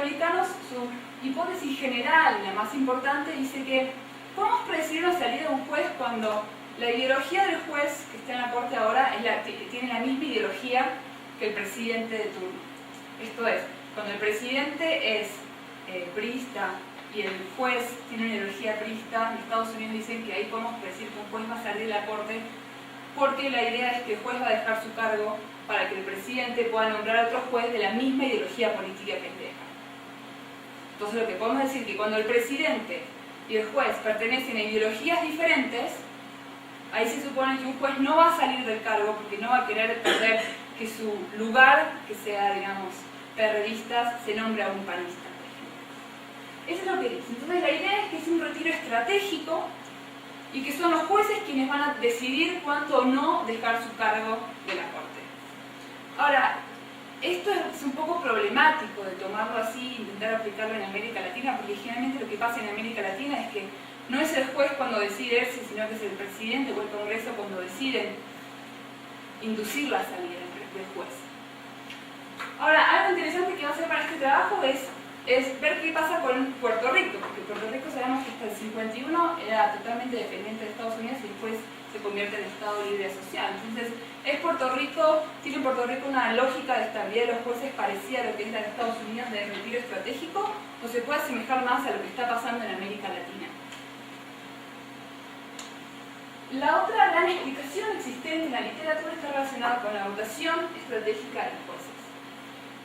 republicanos, su hipótesis general, la más importante, dice que podemos predecir la salida de un juez cuando la ideología del juez que está en la corte ahora tiene la misma ideología que el presidente de turno. Esto es, cuando el presidente es priista y el juez tiene una ideología priista, en Estados Unidos dicen que ahí podemos predecir que un juez va a salir de la corte, porque la idea es que el juez va a dejar su cargo para que el presidente pueda nombrar a otro juez de la misma ideología política que él deja. Entonces lo que podemos decir es que cuando el presidente y el juez pertenecen a ideologías diferentes, ahí se supone que un juez no va a salir del cargo porque no va a querer perder que su lugar, que sea, digamos, perredista, se nombre a un panista, por ejemplo. Eso es lo que dice. Entonces la idea es que es un retiro estratégico y que son los jueces quienes van a decidir cuándo o no dejar su cargo de la corte. Ahora, esto es un poco problemático de tomarlo así e intentar aplicarlo en América Latina, porque generalmente lo que pasa en América Latina es que no es el juez cuando decide irse, sino que es el presidente o el Congreso cuando deciden inducir la salida del juez. Ahora, algo interesante que va a hacer para este trabajo es ver qué pasa con Puerto Rico, porque Puerto Rico sabemos que hasta el 51 era totalmente dependiente de Estados Unidos y después se convierte en Estado libre asociado. Entonces, tiene Puerto Rico una lógica de estabilidad de los jueces parecida a lo que es la de Estados Unidos de retiro estratégico, o se puede asemejar más a lo que está pasando en América Latina. La otra gran explicación existente en la literatura está relacionada con la votación estratégica de los jueces.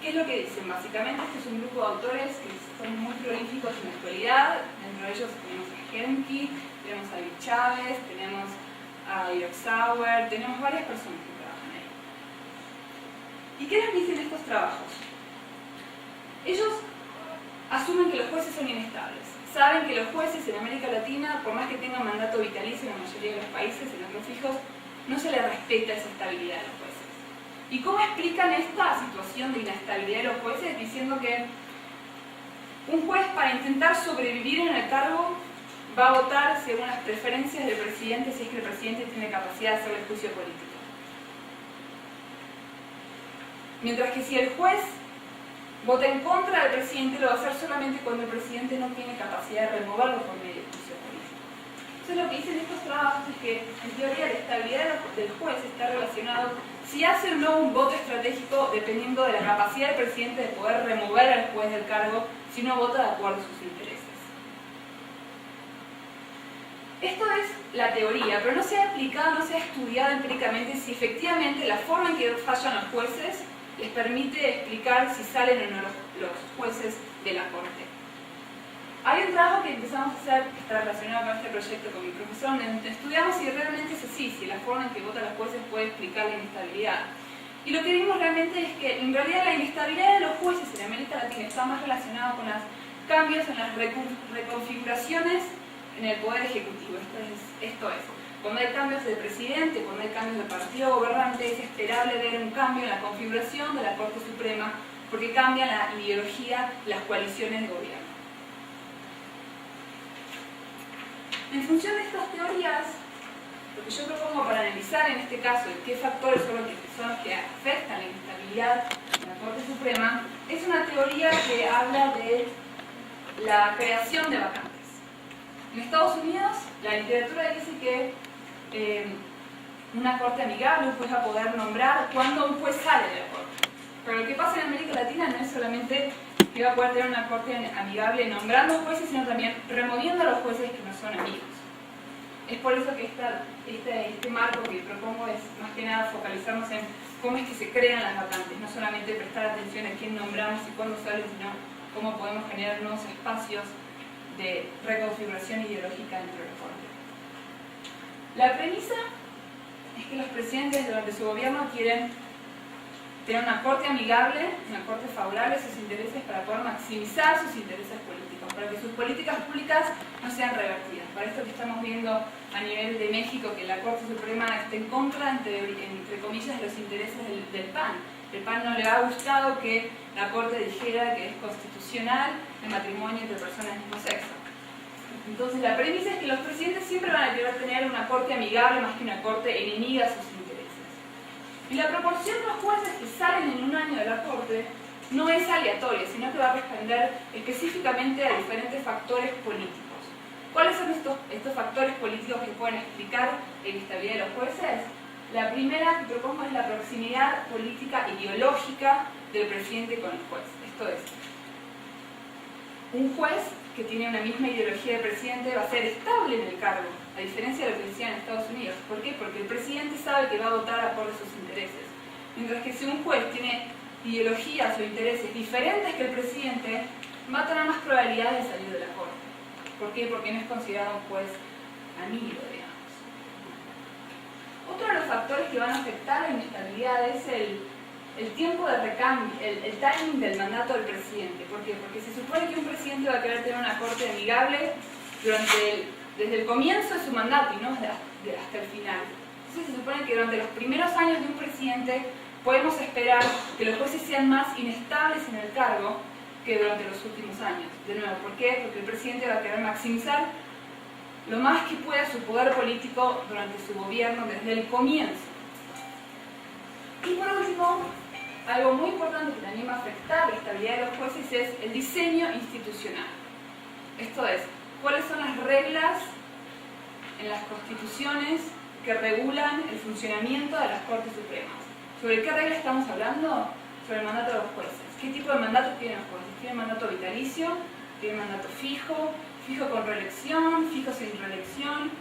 ¿Qué es lo que dicen? Básicamente, este es un grupo de autores que son muy prolíficos en la actualidad. Dentro de ellos tenemos a Henke, tenemos a David Chávez, tenemos a Eric Sauer, tenemos varias personas que trabajan ahí. ¿Y qué nos dicen estos trabajos? Ellos asumen que los jueces son inestables. Saben que los jueces en América Latina, por más que tengan mandato vitalicio en la mayoría de los países, en otros fijos, no se les respeta esa estabilidad de los jueces. ¿Y cómo explican esta situación de inestabilidad de los jueces? Diciendo que un juez, para intentar sobrevivir en el cargo, va a votar según las preferencias del presidente, si es que el presidente tiene capacidad de hacer el juicio político. Mientras que si el juez vota en contra del presidente, lo va a hacer solamente cuando el presidente no tiene capacidad de removerlo por medio del juicio político. Entonces lo que dicen estos trabajos es que, en teoría, la estabilidad del juez está relacionado si hace o no un voto estratégico dependiendo de la capacidad del presidente de poder remover al juez del cargo si no vota de acuerdo a sus intereses. Esto es la teoría, pero no se ha aplicado, no se ha estudiado empíricamente si efectivamente la forma en que fallan los jueces les permite explicar si salen o no los jueces de la corte. Hay un trabajo que empezamos a hacer que está relacionado con este proyecto con mi profesor, donde estudiamos si realmente es así, si la forma en que votan los jueces puede explicar la inestabilidad. Y lo que vimos realmente es que en realidad la inestabilidad de los jueces en América Latina está más relacionada con los cambios en las reconfiguraciones en el poder ejecutivo. Esto es, cuando hay cambios de presidente, cuando hay cambios de partido gobernante, es esperable ver un cambio en la configuración de la Corte Suprema porque cambia la ideología, las coaliciones de gobierno. En función de estas teorías, lo que yo propongo para analizar en este caso qué factores son los que afectan la inestabilidad de la Corte Suprema, es una teoría que habla de la creación de vacantes. En Estados Unidos, la literatura dice que una corte amigable, un juez va a poder nombrar cuando un juez sale de la corte. Pero lo que pasa en América Latina no es solamente que va a poder tener una corte amigable nombrando jueces, sino también removiendo a los jueces que no son amigos. Es por eso que este marco que propongo es más que nada focalizarnos en cómo es que se crean las vacantes, no solamente prestar atención a quién nombramos y cuándo sale, sino cómo podemos generar nuevos espacios de reconfiguración ideológica dentro de la corte. La premisa es que los presidentes durante su gobierno quieren tener una corte amigable, una corte favorable a sus intereses para poder maximizar sus intereses políticos, para que sus políticas públicas no sean revertidas. Para esto que estamos viendo a nivel de México, que la Corte Suprema esté en contra, entre comillas, de los intereses del PAN. El PAN no le ha gustado que la Corte dijera que es constitucional el matrimonio entre personas del mismo sexo. Entonces la premisa es que los presidentes siempre van a querer tener una corte amigable más que una corte enemiga a sus intereses. Y la proporción de los jueces que salen en un año de la corte no es aleatoria, sino que va a responder específicamente a diferentes factores políticos. ¿Cuáles son estos factores políticos que pueden explicar la inestabilidad de los jueces? La primera que propongo es la proximidad política ideológica del presidente con el juez. Esto es, un juez que tiene una misma ideología de presidente va a ser estable en el cargo, a diferencia de lo que decían en Estados Unidos. ¿Por qué? Porque el presidente sabe que va a votar acorde a sus intereses. Mientras que si un juez tiene ideologías o intereses diferentes que el presidente, va a tener más probabilidades de salir de la corte. ¿Por qué? Porque no es considerado un juez amigo, digamos. Otro de los factores que van a afectar la inestabilidad es el tiempo de recambio, el timing del mandato del presidente. ¿Por qué? Porque se supone que un presidente va a querer tener una corte amigable desde el comienzo de su mandato y no hasta el final. Entonces se supone que durante los primeros años de un presidente podemos esperar que los jueces sean más inestables en el cargo que durante los últimos años. De nuevo, ¿por qué? Porque el presidente va a querer maximizar lo más que pueda su poder político durante su gobierno desde el comienzo. Y por último, algo muy importante que también va a afectar la estabilidad de los jueces es el diseño institucional. Esto es, cuáles son las reglas en las constituciones que regulan el funcionamiento de las Cortes Supremas. ¿Sobre qué regla estamos hablando? Sobre el mandato de los jueces. ¿Qué tipo de mandato tienen los jueces? ¿Tienen mandato vitalicio? ¿Tienen mandato fijo? ¿Fijo con reelección? ¿Fijo sin reelección?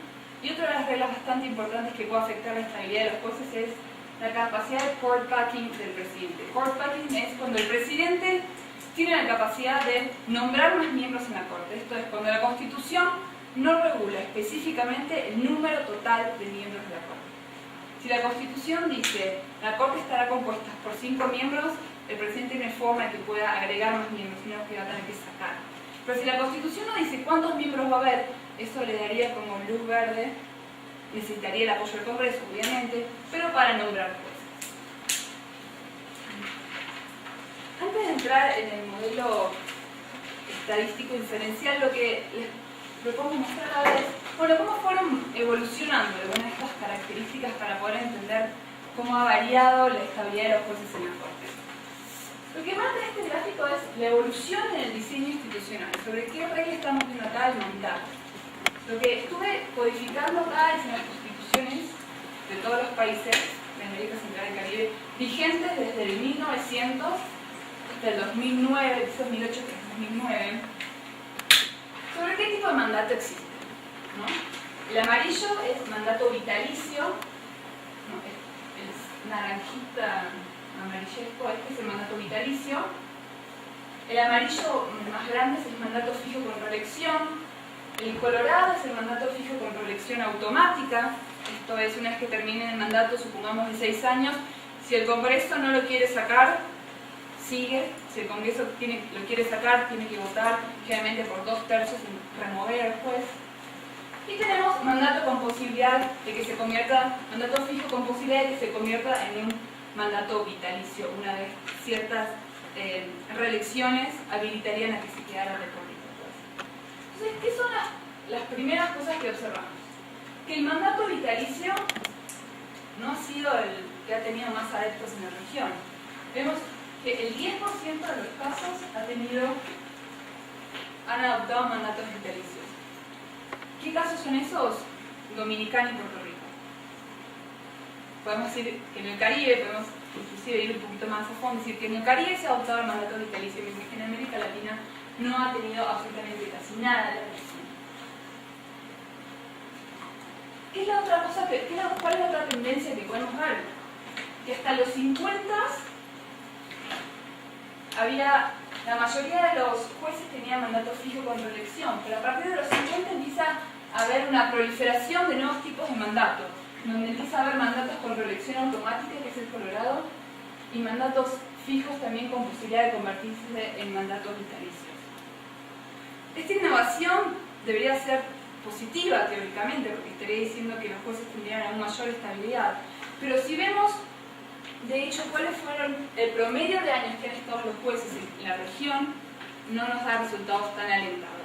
Y otra de las reglas bastante importantes que puede afectar la estabilidad de los jueces es la capacidad de court packing del presidente. Court packing es cuando el presidente tiene la capacidad de nombrar más miembros en la Corte. Esto es cuando la Constitución no regula específicamente el número total de miembros de la Corte. Si la Constitución dice la Corte estará compuesta por 5 miembros, el presidente tiene forma de que pueda agregar más miembros, sino que va a tener que sacar. Pero si la Constitución no dice cuántos miembros va a haber, eso le daría como luz verde, necesitaría el apoyo del Congreso, obviamente, pero para nombrar jueces. Antes de entrar en el modelo estadístico inferencial, lo que les propongo mostrar ahora es, bueno, cómo fueron evolucionando algunas de estas características para poder entender cómo ha variado la estabilidad de los jueces en la Corte. Lo que marca este gráfico es la evolución en el diseño institucional. ¿Sobre qué regla estamos viendo acá? El mandato. Lo que estuve codificando acá es en las constituciones de todos los países de América Central y Caribe vigentes desde el 1900 hasta el 2009, el 2008 que es 2009, sobre qué tipo de mandato existe, ¿no? El amarillo es mandato vitalicio, ¿no? El naranjita amarillesco, este es el mandato vitalicio. El amarillo más grande es el mandato fijo con reelección. El colorado es el mandato fijo con reelección automática. Esto es, una vez que termine el mandato, supongamos de 6 años, si el Congreso no lo quiere sacar, sigue. Si el Congreso lo quiere sacar, tiene que votar generalmente por 2/3 en remover al juez. Y tenemos mandato con posibilidad de que se convierta, mandato fijo con posibilidad de que se convierta en un mandato vitalicio. Una vez ciertas reelecciones habilitarían a que se quedara república. Entonces, ¿qué son las primeras cosas que observamos? Que el mandato vitalicio no ha sido el que ha tenido más adeptos en la región. Vemos que el 10% de los casos han adoptado mandatos vitalicios. ¿Qué casos son esos? Dominicana y Puerto Rico. Podemos decir que en el Caribe, podemos inclusive ir un poquito más a fondo, decir que en el Caribe se ha adoptado el mandato vitalicio, mientras que en América Latina no ha tenido absolutamente casi nada de reacción. ¿Qué es la otra cosa? ¿Cuál es la otra tendencia que podemos ver? Que hasta los 50 la mayoría de los jueces tenían mandato fijo con reelección, pero a partir de los 50 empieza a haber una proliferación de nuevos tipos de mandatos, donde empieza a haber mandatos con reelección automática, que es el colorado, y mandatos fijos también con posibilidad de convertirse en mandatos vitalicios. Esta innovación debería ser positiva teóricamente, porque estaría diciendo que los jueces tendrían aún mayor estabilidad. Pero si vemos, de hecho, cuáles fueron el promedio de años que han estado los jueces en la región, no nos da resultados tan alentadores.